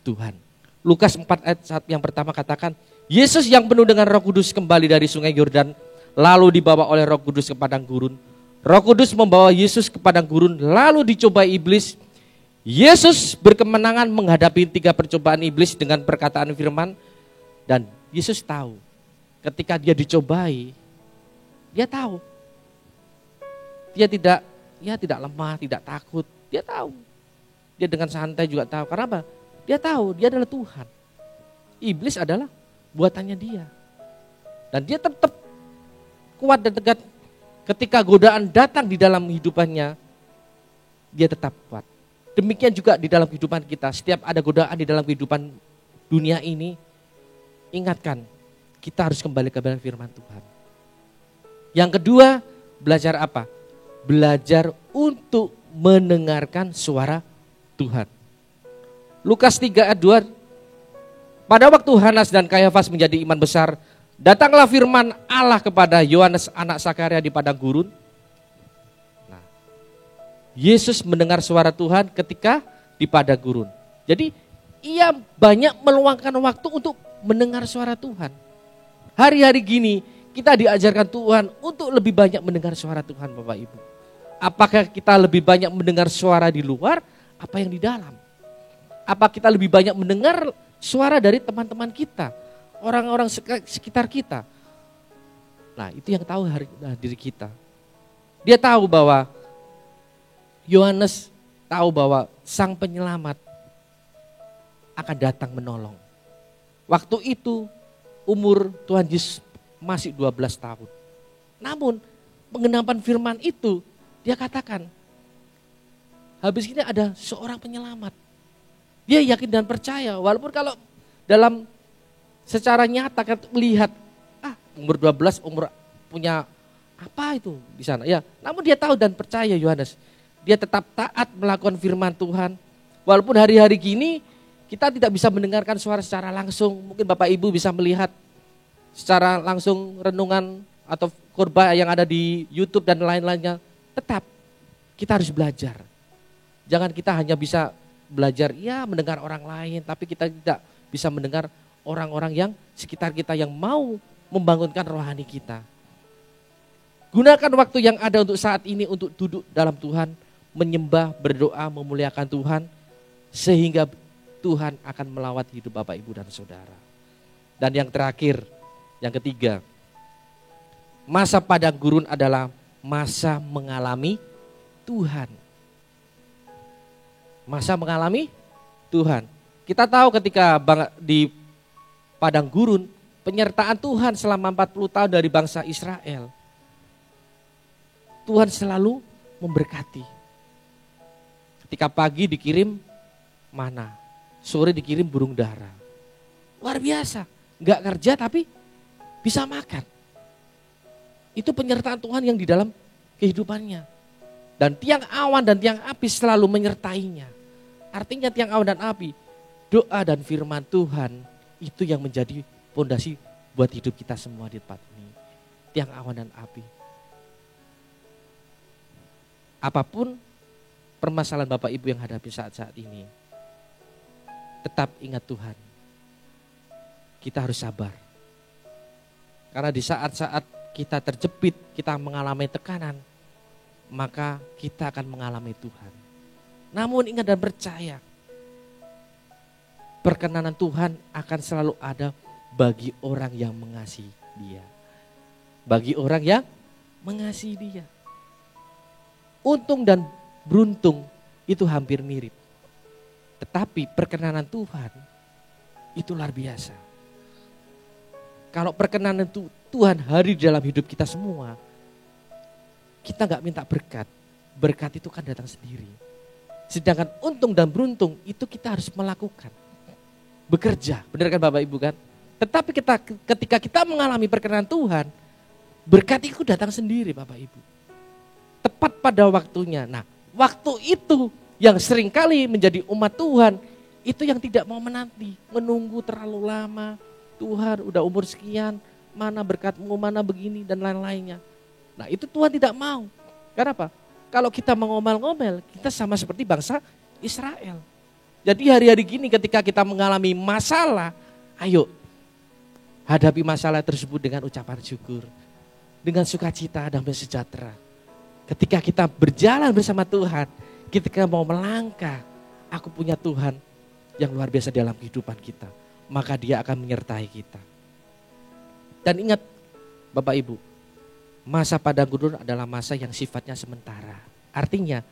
Tuhan. Lukas 4 ayat 1 yang pertama katakan, Yesus yang penuh dengan Roh Kudus kembali dari sungai Yordan, lalu dibawa oleh Roh Kudus ke padang gurun. Roh Kudus membawa Yesus ke padang gurun, lalu dicobai iblis. Yesus berkemenangan menghadapi 3 percobaan iblis dengan perkataan firman. Dan Yesus tahu ketika dia dicobai, dia tahu. Dia tidak lemah, tidak takut. Dia tahu. Dia dengan santai juga tahu. Karena apa? Dia tahu dia adalah Tuhan. Iblis adalah buatannya dia. Dan dia tetap kuat dan tegar. Ketika godaan datang di dalam hidupannya, dia tetap kuat. Demikian juga di dalam kehidupan kita. Setiap ada godaan di dalam kehidupan dunia ini, ingatkan, kita harus kembali kepada firman Tuhan. Yang kedua, belajar apa? Belajar untuk mendengarkan suara Tuhan. Lukas 3 ayat 2, pada waktu Hanas dan Kayafas menjadi imam besar, datanglah firman Allah kepada Yohanes anak Sakaria di padang gurun. Nah, Yesus mendengar suara Tuhan ketika di padang gurun. Jadi ia banyak meluangkan waktu untuk mendengar suara Tuhan. Hari-hari gini kita diajarkan Tuhan untuk lebih banyak mendengar suara Tuhan, Bapak Ibu. Apakah kita lebih banyak mendengar suara di luar, apa yang di dalam? Apa kita lebih banyak mendengar suara dari teman-teman kita, orang-orang sekitar kita? Nah, itu yang tahu diri kita. Dia tahu bahwa Yohanes tahu bahwa Sang Penyelamat akan datang menolong. Waktu itu umur Tuhan Yesus masih 12 tahun. Namun pengenapan firman itu dia katakan, habis ini ada seorang penyelamat. Dia yakin dan percaya, walaupun kalau dalam secara nyata kan melihat, umur 12, umur punya apa itu di sana. Ya, namun dia tahu dan percaya Yohanes. Dia tetap taat melakukan firman Tuhan. Walaupun hari-hari gini kita tidak bisa mendengarkan suara secara langsung. Mungkin Bapak Ibu bisa melihat secara langsung renungan atau khotbah yang ada di YouTube dan lain-lainnya. Tetap kita harus belajar. Jangan kita hanya bisa belajar mendengar orang lain, tapi kita tidak bisa mendengar orang-orang yang sekitar kita yang mau membangunkan rohani kita. Gunakan waktu yang ada untuk saat ini untuk duduk dalam Tuhan, menyembah, berdoa, memuliakan Tuhan, sehingga Tuhan akan melawat hidup Bapak, Ibu, dan Saudara. Dan yang terakhir, yang ketiga, masa padang gurun adalah masa mengalami Tuhan. Masa mengalami Tuhan. Kita tahu ketika di padang gurun, penyertaan Tuhan selama 40 tahun dari bangsa Israel. Tuhan selalu memberkati. Ketika pagi dikirim mana, sore dikirim burung dara. Luar biasa, nggak kerja tapi bisa makan. Itu penyertaan Tuhan yang di dalam kehidupannya. Dan tiang awan dan tiang api selalu menyertainya. Artinya tiang awan dan api, doa dan firman Tuhan itu yang menjadi fondasi buat hidup kita semua di tempat ini. Tiang awan dan api. Apapun permasalahan Bapak Ibu yang hadapi saat-saat ini, tetap ingat Tuhan. Kita harus sabar. Karena di saat-saat kita terjepit, kita mengalami tekanan, maka kita akan mengalami Tuhan. Namun ingat dan percaya, perkenanan Tuhan akan selalu ada bagi orang yang mengasihi Dia. Bagi orang yang mengasihi Dia. Untung dan beruntung itu hampir mirip. Tetapi perkenanan Tuhan itu luar biasa. Kalau perkenanan Tuhan hari dalam hidup kita semua, kita gak minta berkat. Berkat itu kan datang sendiri. Sedangkan untung dan beruntung itu kita harus melakukan. Bekerja, benar kan Bapak Ibu kan? Tetapi ketika kita mengalami perkenanan Tuhan, berkat itu datang sendiri Bapak Ibu. Tepat pada waktunya. Nah, waktu itu yang seringkali menjadi umat Tuhan, itu yang tidak mau menanti, menunggu terlalu lama. Tuhan udah umur sekian, mana berkatmu, mana begini dan lain-lainnya. Nah itu Tuhan tidak mau. Kenapa? Kalau kita mengomel-ngomel, kita sama seperti bangsa Israel. Jadi hari-hari gini ketika kita mengalami masalah, ayo hadapi masalah tersebut dengan ucapan syukur. Dengan sukacita, damai sejahtera. Ketika kita berjalan bersama Tuhan, ketika mau melangkah, aku punya Tuhan yang luar biasa dalam kehidupan kita, maka Dia akan menyertai kita. Dan ingat Bapak Ibu, masa padang gurun adalah masa yang sifatnya sementara. Artinya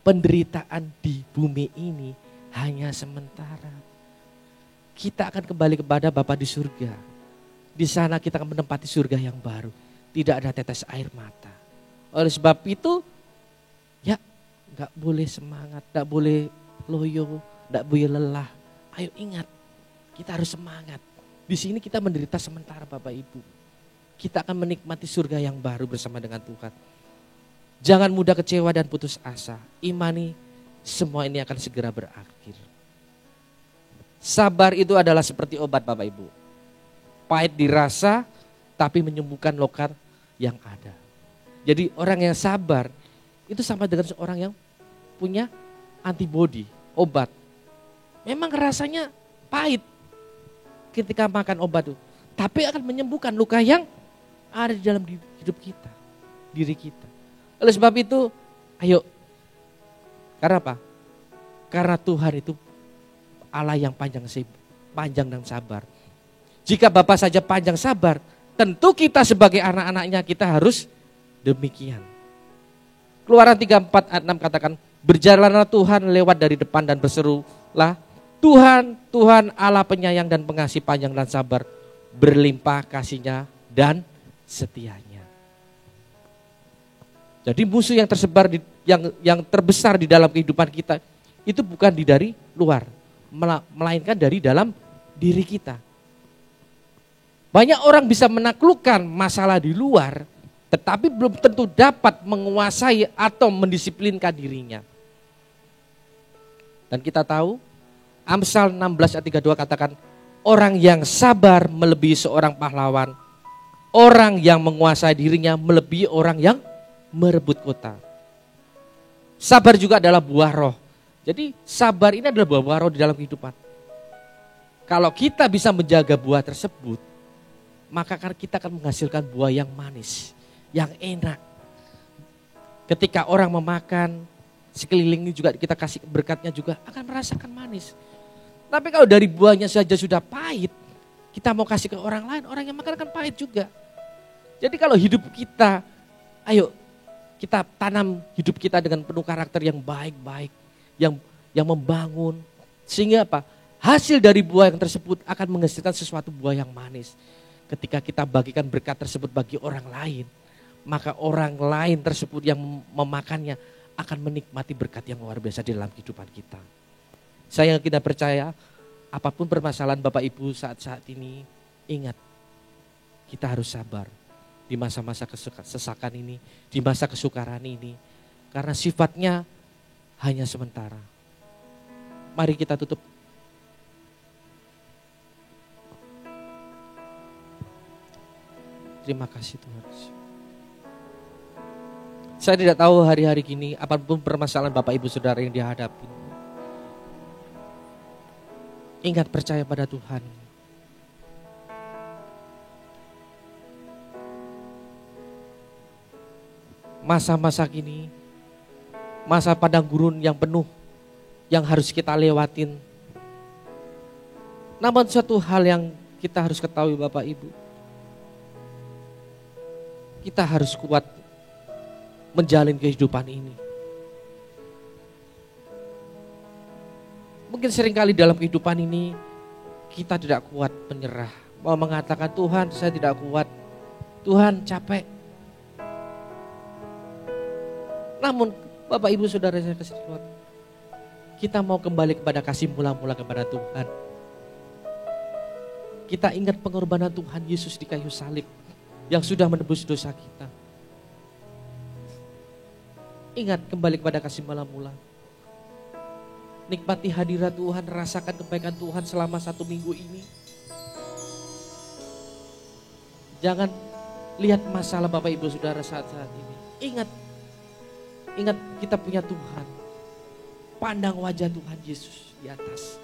penderitaan di bumi ini hanya sementara. Kita akan kembali kepada Bapa di surga. Di sana kita akan menempati surga yang baru. Tidak ada tetes air mata. Oleh sebab itu, ya gak boleh semangat, gak boleh loyo, gak boleh lelah. Ayo ingat, kita harus semangat. Di sini kita menderita sementara Bapak Ibu. Kita akan menikmati surga yang baru bersama dengan Tuhan. Jangan mudah kecewa dan putus asa. Imani semua ini akan segera berakhir. Sabar itu adalah seperti obat Bapak Ibu. Pahit dirasa tapi menyembuhkan luka yang ada. Jadi orang yang sabar itu sama dengan seorang yang punya antibodi, obat. Memang rasanya pahit ketika makan obat itu. Tapi akan menyembuhkan luka yang ada di dalam hidup kita, diri kita. Oleh sebab itu, ayo. Karena apa? Karena Tuhan itu Allah yang panjang dan sabar. Jika Bapa saja panjang sabar, tentu kita sebagai anak-anaknya kita harus demikian. Keluaran 3, 4, ayat 6 katakan, berjalanlah Tuhan lewat dari depan dan berserulah, Tuhan, Tuhan Allah penyayang dan pengasih panjang dan sabar, berlimpah kasihnya dan setianya. Jadi musuh yang tersebar yang terbesar di dalam kehidupan kita itu bukan dari luar, melainkan dari dalam diri kita. Banyak orang bisa menaklukkan masalah di luar, tetapi belum tentu dapat menguasai atau mendisiplinkan dirinya. Dan kita tahu Amsal 16 ayat 32 katakan, orang yang sabar melebihi seorang pahlawan, orang yang menguasai dirinya melebihi orang yang merebut kota. Sabar juga adalah buah roh. Jadi sabar ini adalah buah roh di dalam kehidupan. Kalau kita bisa menjaga buah tersebut, maka kita akan menghasilkan buah yang manis, yang enak. Ketika orang memakan, sekeliling ini juga kita kasih berkatnya juga akan merasakan manis. Tapi kalau dari buahnya saja sudah pahit, kita mau kasih ke orang lain, orang yang makan akan pahit juga. Jadi kalau hidup kita, ayo kita tanam hidup kita dengan penuh karakter yang baik-baik, yang membangun. Sehingga apa? Hasil dari buah yang tersebut akan menghasilkan sesuatu buah yang manis. Ketika kita bagikan berkat tersebut bagi orang lain, maka orang lain tersebut yang memakannya akan menikmati berkat yang luar biasa di dalam kehidupan kita. Saya tidak percaya apapun permasalahan Bapak Ibu saat-saat ini, ingat kita harus sabar di masa-masa kesesakan ini, di masa kesukaran ini. Karena sifatnya hanya sementara. Mari kita tutup. Terima kasih Tuhan. Saya tidak tahu hari-hari gini apapun permasalahan Bapak Ibu Saudara yang dihadapi. Ingat percaya pada Tuhan. Masa-masa kini, masa padang gurun yang penuh, yang harus kita lewatin. Namun suatu hal yang kita harus ketahui Bapak Ibu, kita harus kuat menjalin kehidupan ini. Mungkin seringkali dalam kehidupan ini kita tidak kuat menyerah. Mau mengatakan Tuhan saya tidak kuat, Tuhan capek. Namun Bapak Ibu Saudara saya kasih Tuhan, kita mau kembali kepada kasih mula-mula kepada Tuhan. Kita ingat pengorbanan Tuhan Yesus di kayu salib yang sudah menebus dosa kita. Ingat kembali kepada kasih mula-mula. Nikmati hadirat Tuhan, rasakan kebaikan Tuhan selama 1 minggu ini. Jangan lihat masalah Bapak Ibu Saudara saat-saat ini. Ingat kita punya Tuhan. Pandang wajah Tuhan Yesus di atas.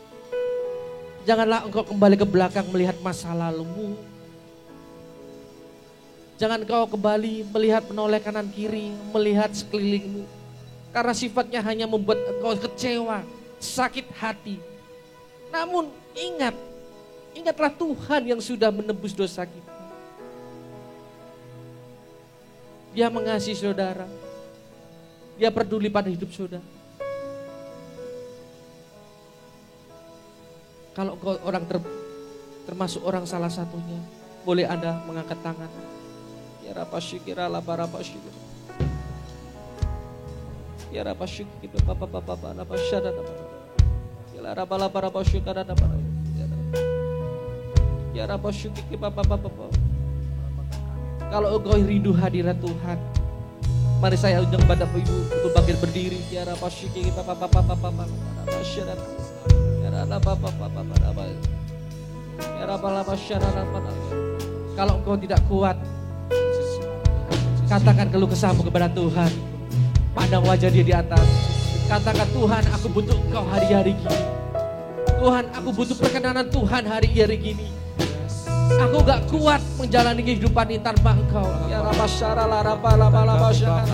Janganlah engkau kembali ke belakang melihat masa lalumu. Jangan kau kembali melihat menoleh kanan kiri, melihat sekelilingmu. Karena sifatnya hanya membuat engkau kecewa. sakit hati. Namun ingatlah Tuhan yang sudah menebus dosa kita. Dia mengasihi saudara. Dia peduli pada hidup saudara. Kalau engkau termasuk orang salah satunya, boleh Anda mengangkat tangan. Ya rapasyikira labarapasyikira. Ya rapasyikira papa lapasyada labara. Ya rabalabarapasyikara labara. Ya rapasyikira papa. Kalau engkau rindu hadirat Tuhan, mari saya undang pada ibu untuk bangkit berdiri. Ya rapasyikira papa lapasyada. Kalau engkau tidak kuat, katakan keluh kesahmu kepada Tuhan. Pandang wajah dia di atas. Katakan, Tuhan, aku butuh engkau hari-hari gini. Tuhan, aku butuh perkenanan Tuhan hari-hari gini. Aku gak kuat menjalani kehidupan ini tanpa engkau. Ya rabasyara la rabalabalabashara.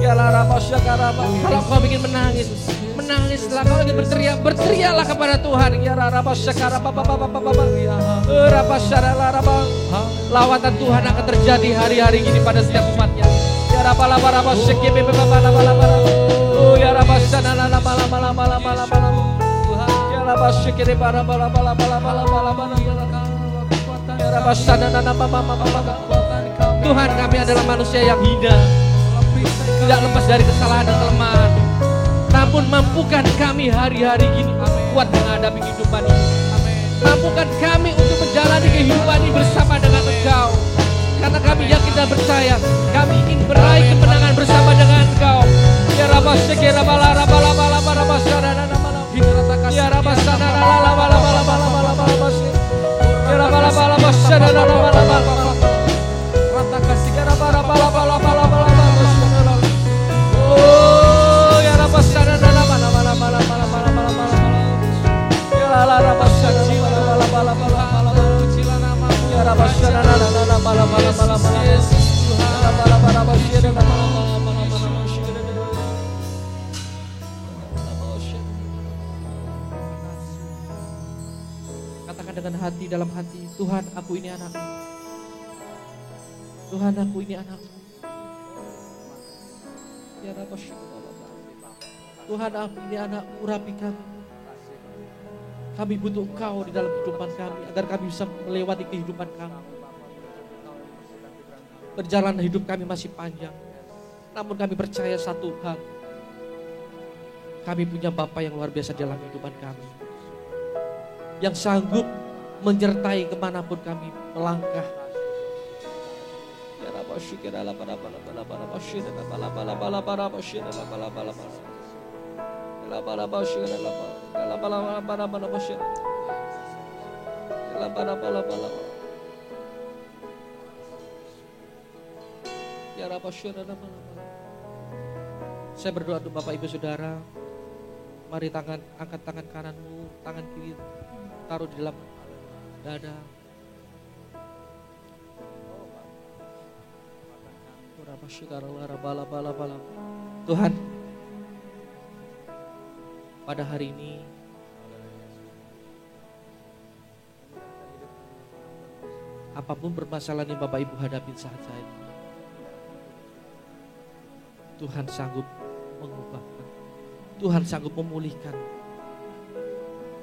Ya la rabasyara. Kalau kau ingin menangislah. Kalau ingin berteriaklah kepada Tuhan. Ya la rabasyara rabal. Lawatan Tuhan akan terjadi hari-hari ini pada setiap umatnya. Ya rabalabalabashara. Oh ya rabasyana la rabalabalabalabalabala. Ya rabasyara rabalabalabalabalabala. Tuhan, kami adalah manusia yang hina, tidak lepas dari kesalahan dan kelemahan. Namun mampukan kami hari-hari gini kuat menghadapi kehidupan ini. Mampukan kami untuk menjalani kehidupan ini bersama dengan Engkau. Karena kami yakin dan percaya kami ingin meraih kemenangan bersama dengan Engkau. Ya Rabbah Syekira Bala Rabala Bala Bala Basyara Ya Rabbah Sana Bala Bala Bala Bala Bala Bala Ya Rabbah Bala Basyara Bala Bala Bala Rata kasih Ya Rabbah Bala Bala Bala Bala Bala Oh ya Rabbah Sana Bala Bala Bala Bala Bala Bala Bala Bala Ya Rabbah Sana Bala Bala Bala Bala Ya Rabbah Sana Bala Bala Bala Bala Bala Ya Bala Bala Basyara Bala Bala Katakan dengan hati dalam hati, Tuhan, aku ini anakmu. Tuhan, aku ini anakmu. Ya Rabbah Tuhan, aku ini anakmu, urapi kami. Kami butuh Engkau di dalam kehidupan kami, agar kami bisa melewati kehidupan kami. Perjalanan hidup kami masih panjang, namun kami percaya satu hal. Kami punya Bapa yang luar biasa dalam kehidupan kami, yang sanggup menyertai kemanapun kami melangkah. Ya Rabbah syukir ala bala bala bala bala basyir ala bala bala bala bala basyir ala bala bala bala ala bala basyir ala bala bala bala basyir ala bala bala bala Ya Rabbah syukir ala bala bala. Saya berdoa untuk Bapak Ibu Saudara. Mari angkat tangan kananmu, tangan kiri taruh di dalam dada. Tuhan, pada hari ini apapun permasalahan yang Bapak Ibu hadapin saat ini, Tuhan sanggup mengubahkan, Tuhan sanggup memulihkan,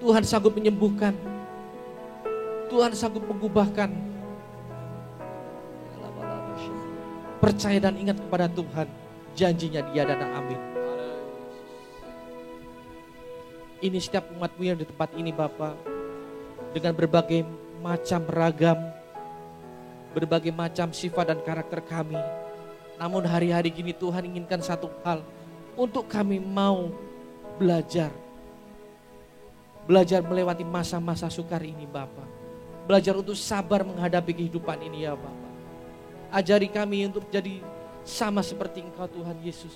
Tuhan sanggup menyembuhkan, Tuhan sanggup mengubahkan. Percaya dan ingat kepada Tuhan, janjinya dia dan amin. Ini setiap umatmu yang di tempat ini Bapa, dengan berbagai macam ragam, berbagai macam sifat dan karakter kami. Namun hari-hari gini Tuhan inginkan satu hal, untuk kami mau belajar melewati masa-masa sukar ini Bapa. Belajar untuk sabar menghadapi kehidupan ini ya Bapa. Ajari kami untuk jadi sama seperti Engkau Tuhan Yesus.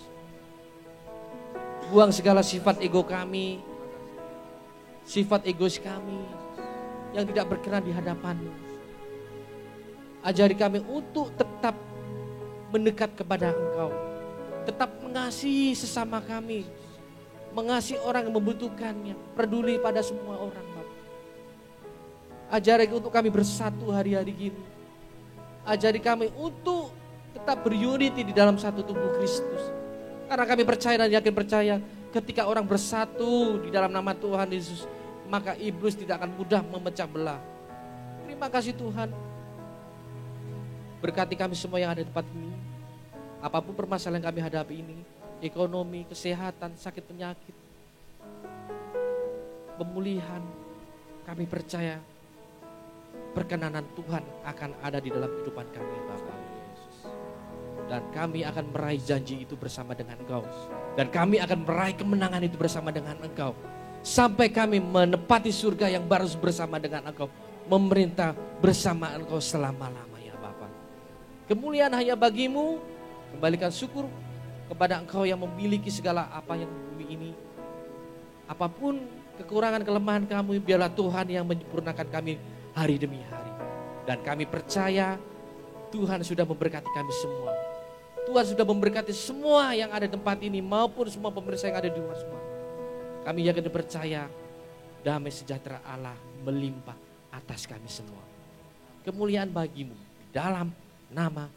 Buang segala sifat ego kami, sifat egois kami yang tidak berkenan di hadapan-Mu. Ajari kami untuk tetap mendekat kepada Engkau, tetap mengasihi sesama kami, mengasihi orang yang membutuhkannya, peduli pada semua orang Bapa. Ajari untuk kami bersatu hari-hari ini. Ajari kami untuk tetap berunity di dalam satu tubuh Kristus. Karena kami percaya dan yakin percaya, ketika orang bersatu di dalam nama Tuhan Yesus, maka iblis tidak akan mudah memecah belah. Terima kasih Tuhan. Berkati kami semua yang ada di tempat ini. Apapun permasalahan yang kami hadapi ini, ekonomi, kesehatan, sakit penyakit, pemulihan, kami percaya perkenanan Tuhan akan ada di dalam kehidupan kami Bapak Yesus. Dan kami akan meraih janji itu bersama dengan Engkau. Dan kami akan meraih kemenangan itu bersama dengan Engkau. Sampai kami menepati surga yang baru bersama dengan Engkau. Memerintah bersama Engkau selama-lamanya Bapak. Kemuliaan hanya bagimu. Kembalikan syukur kepada Engkau yang memiliki segala apa yang di bumi ini. Apapun kekurangan kelemahan kami, biarlah Tuhan yang menyempurnakan kami hari demi hari. Dan kami percaya Tuhan sudah memberkati kami semua. Tuhan sudah memberkati semua yang ada di tempat ini maupun semua pemirsa yang ada di luar semua. Kami yakin dan percaya damai sejahtera Allah melimpah atas kami semua. Kemuliaan bagimu dalam nama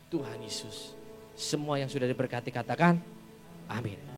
Tuhan Yesus. Semua yang sudah diberkati katakan amin.